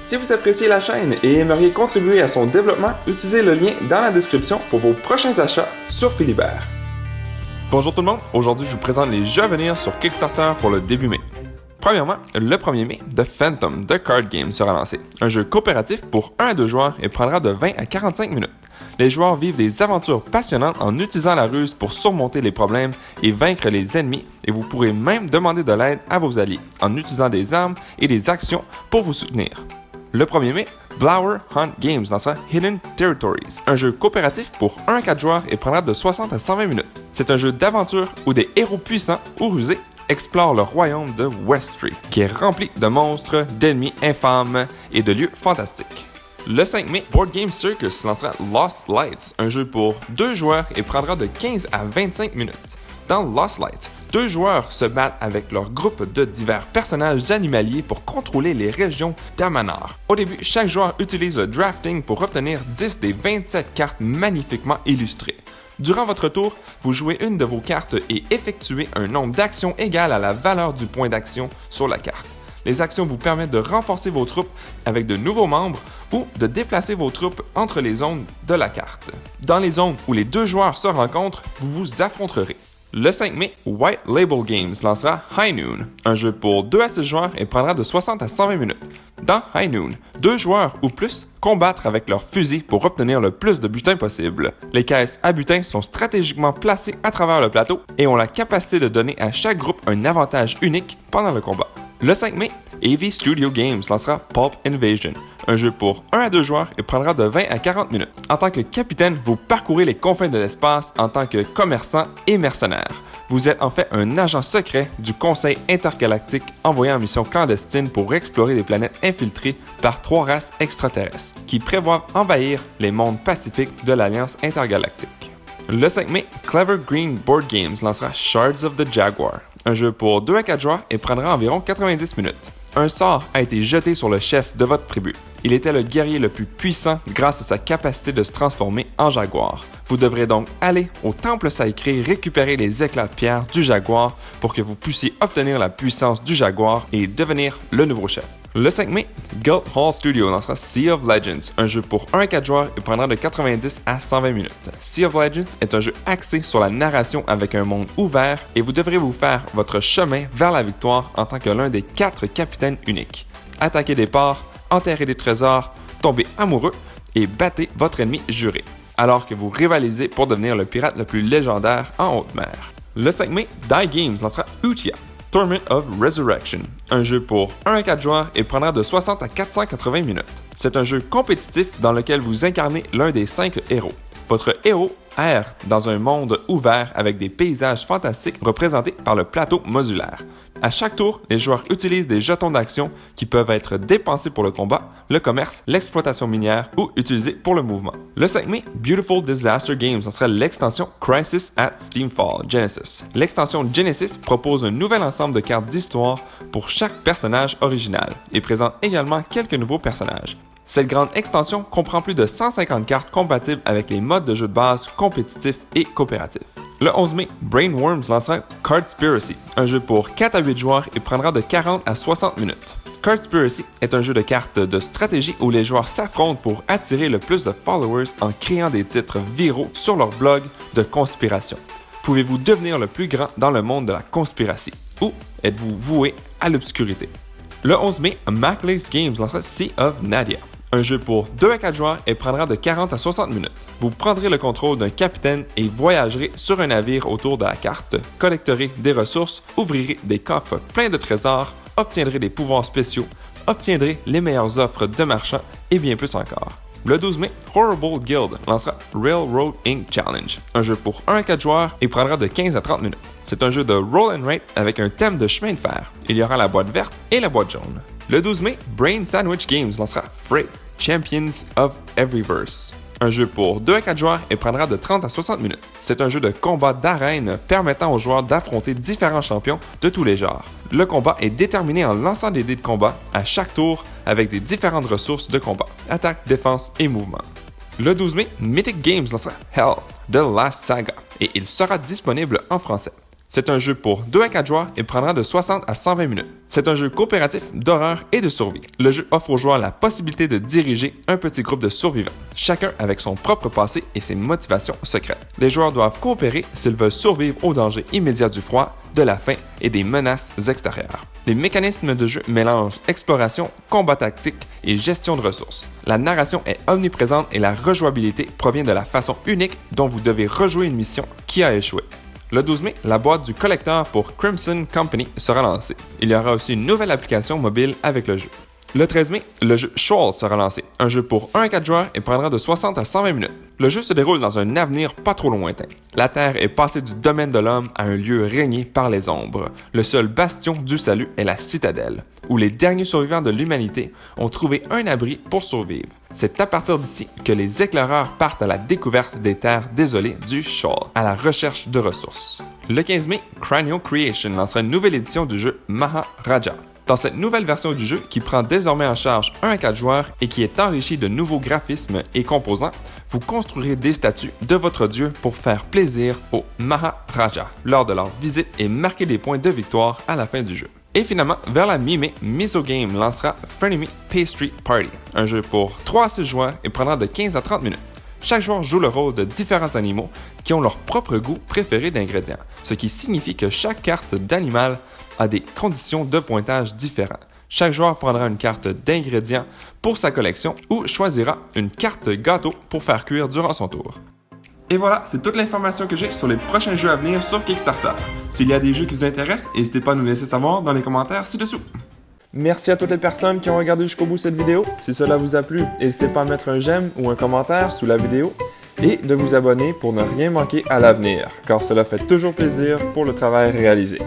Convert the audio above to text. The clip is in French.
Si vous appréciez la chaîne et aimeriez contribuer à son développement, utilisez le lien dans la description pour vos prochains achats sur Philibert. Bonjour tout le monde, aujourd'hui je vous présente les jeux à venir sur Kickstarter pour le début mai. Premièrement, le 1er mai, The Phantom The Card Game sera lancé. Un jeu coopératif pour 1 à 2 joueurs et prendra de 20 à 45 minutes. Les joueurs vivent des aventures passionnantes en utilisant la ruse pour surmonter les problèmes et vaincre les ennemis, et vous pourrez même demander de l'aide à vos alliés en utilisant des armes et des actions pour vous soutenir. Le 1er mai, Blower Hunt Games lancera Hidden Territories, un jeu coopératif pour 1 à 4 joueurs et prendra de 60 à 120 minutes. C'est un jeu d'aventure où des héros puissants ou rusés explorent le royaume de Westry, qui est rempli de monstres, d'ennemis infâmes et de lieux fantastiques. Le 5 mai, Board Game Circus lancera Lost Lights, un jeu pour 2 joueurs et prendra de 15 à 25 minutes. Dans Lost Lights, 2 joueurs se battent avec leur groupe de divers personnages animaliers pour contrôler les régions d'Amanar. Au début, chaque joueur utilise le drafting pour obtenir 10 des 27 cartes magnifiquement illustrées. Durant votre tour, vous jouez une de vos cartes et effectuez un nombre d'actions égal à la valeur du point d'action sur la carte. Les actions vous permettent de renforcer vos troupes avec de nouveaux membres ou de déplacer vos troupes entre les zones de la carte. Dans les zones où les 2 joueurs se rencontrent, vous vous affronterez. Le 5 mai, White Label Games lancera High Noon, un jeu pour 2 à 6 joueurs et prendra de 60 à 120 minutes. Dans High Noon, 2 joueurs ou plus combattent avec leurs fusils pour obtenir le plus de butin possible. Les caisses à butin sont stratégiquement placées à travers le plateau et ont la capacité de donner à chaque groupe un avantage unique pendant le combat. Le 5 mai, AV Studio Games lancera Pulp Invasion, un jeu pour 1 à 2 joueurs et prendra de 20 à 40 minutes. En tant que capitaine, vous parcourez les confins de l'espace en tant que commerçant et mercenaire. Vous êtes en fait un agent secret du Conseil intergalactique envoyé en mission clandestine pour explorer des planètes infiltrées par 3 races extraterrestres qui prévoient envahir les mondes pacifiques de l'Alliance intergalactique. Le 5 mai, Clever Green Board Games lancera Shards of the Jaguar, un jeu pour 2 à 4 joueurs et prendra environ 90 minutes. Un sort a été jeté sur le chef de votre tribu. Il était le guerrier le plus puissant grâce à sa capacité de se transformer en jaguar. Vous devrez donc aller au temple sacré récupérer les éclats de pierre du jaguar pour que vous puissiez obtenir la puissance du jaguar et devenir le nouveau chef. Le 5 mai, Guildhall Studio lancera Sea of Legends, un jeu pour 1 à 4 joueurs et prendra de 90 à 120 minutes. Sea of Legends est un jeu axé sur la narration avec un monde ouvert et vous devrez vous faire votre chemin vers la victoire en tant que l'un des 4 capitaines uniques. Attaquez des ports, enterrez des trésors, tombez amoureux et battez votre ennemi juré, alors que vous rivalisez pour devenir le pirate le plus légendaire en haute mer. Le 5 mai, Die Games lancera Utia, Torment of Resurrection, un jeu pour 1 à 4 joueurs et prendra de 60 à 480 minutes. C'est un jeu compétitif dans lequel vous incarnez l'un des 5 héros. Votre héros erre dans un monde ouvert avec des paysages fantastiques représentés par le plateau modulaire. À chaque tour, les joueurs utilisent des jetons d'action qui peuvent être dépensés pour le combat, le commerce, l'exploitation minière ou utilisés pour le mouvement. Le 5 mai, Beautiful Disaster Games en sera l'extension Crisis at Steamfall Genesis. L'extension Genesis propose un nouvel ensemble de cartes d'histoire pour chaque personnage original et présente également quelques nouveaux personnages. Cette grande extension comprend plus de 150 cartes compatibles avec les modes de jeu de base compétitifs et coopératifs. Le 11 mai, Brainworms lancera Cardspiracy, un jeu pour 4 à 8 joueurs et prendra de 40 à 60 minutes. Cardspiracy est un jeu de cartes de stratégie où les joueurs s'affrontent pour attirer le plus de followers en créant des titres viraux sur leur blog de conspiration. Pouvez-vous devenir le plus grand dans le monde de la conspiration ou êtes-vous voué à l'obscurité? Le 11 mai, Maclace Games lancera Sea of Nadia, un jeu pour 2 à 4 joueurs et prendra de 40 à 60 minutes. Vous prendrez le contrôle d'un capitaine et voyagerez sur un navire autour de la carte, collecterez des ressources, ouvrirez des coffres pleins de trésors, obtiendrez des pouvoirs spéciaux, obtiendrez les meilleures offres de marchands et bien plus encore. Le 12 mai, Horrible Guild lancera Railroad Inc. Challenge, un jeu pour 1 à 4 joueurs et prendra de 15 à 30 minutes. C'est un jeu de roll and rate avec un thème de chemin de fer. Il y aura la boîte verte et la boîte jaune. Le 12 mai, Brain Sandwich Games lancera Fray, Champions of Everyverse, un jeu pour 2 à 4 joueurs et prendra de 30 à 60 minutes. C'est un jeu de combat d'arène permettant aux joueurs d'affronter différents champions de tous les genres. Le combat est déterminé en lançant des dés de combat à chaque tour avec des différentes ressources de combat, attaque, défense et mouvement. Le 12 mai, Mythic Games lancera Hell, The Last Saga, et il sera disponible en français. C'est un jeu pour 2 à 4 joueurs et prendra de 60 à 120 minutes. C'est un jeu coopératif d'horreur et de survie. Le jeu offre aux joueurs la possibilité de diriger un petit groupe de survivants, chacun avec son propre passé et ses motivations secrètes. Les joueurs doivent coopérer s'ils veulent survivre aux dangers immédiats du froid, de la faim et des menaces extérieures. Les mécanismes de jeu mélangent exploration, combat tactique et gestion de ressources. La narration est omniprésente et la rejouabilité provient de la façon unique dont vous devez rejouer une mission qui a échoué. Le 12 mai, la boîte du collecteur pour Crimson Company sera lancée. Il y aura aussi une nouvelle application mobile avec le jeu. Le 13 mai, le jeu Shoal sera lancé, un jeu pour 1 à 4 joueurs et prendra de 60 à 120 minutes. Le jeu se déroule dans un avenir pas trop lointain. La Terre est passée du domaine de l'homme à un lieu régné par les ombres. Le seul bastion du salut est la citadelle, où les derniers survivants de l'humanité ont trouvé un abri pour survivre. C'est à partir d'ici que les éclaireurs partent à la découverte des terres désolées du Shoal, à la recherche de ressources. Le 15 mai, Cranio Creation lancera une nouvelle édition du jeu Maharaja. Dans cette nouvelle version du jeu, qui prend désormais en charge 1 à 4 joueurs et qui est enrichie de nouveaux graphismes et composants, vous construirez des statues de votre dieu pour faire plaisir aux Maharaja lors de leur visite et marquer des points de victoire à la fin du jeu. Et finalement, vers la mi-mai, Miso Game lancera Frenemy Pastry Party, un jeu pour 3 à 6 joueurs et prendra de 15 à 30 minutes. Chaque joueur joue le rôle de différents animaux qui ont leur propre goût préféré d'ingrédients, ce qui signifie que chaque carte d'animal a des conditions de pointage différentes. Chaque joueur prendra une carte d'ingrédients pour sa collection ou choisira une carte gâteau pour faire cuire durant son tour. Et voilà, c'est toute l'information que j'ai sur les prochains jeux à venir sur Kickstarter. S'il y a des jeux qui vous intéressent, n'hésitez pas à nous laisser savoir dans les commentaires ci-dessous. Merci à toutes les personnes qui ont regardé jusqu'au bout cette vidéo. Si cela vous a plu, n'hésitez pas à mettre un j'aime ou un commentaire sous la vidéo et de vous abonner pour ne rien manquer à l'avenir, car cela fait toujours plaisir pour le travail réalisé.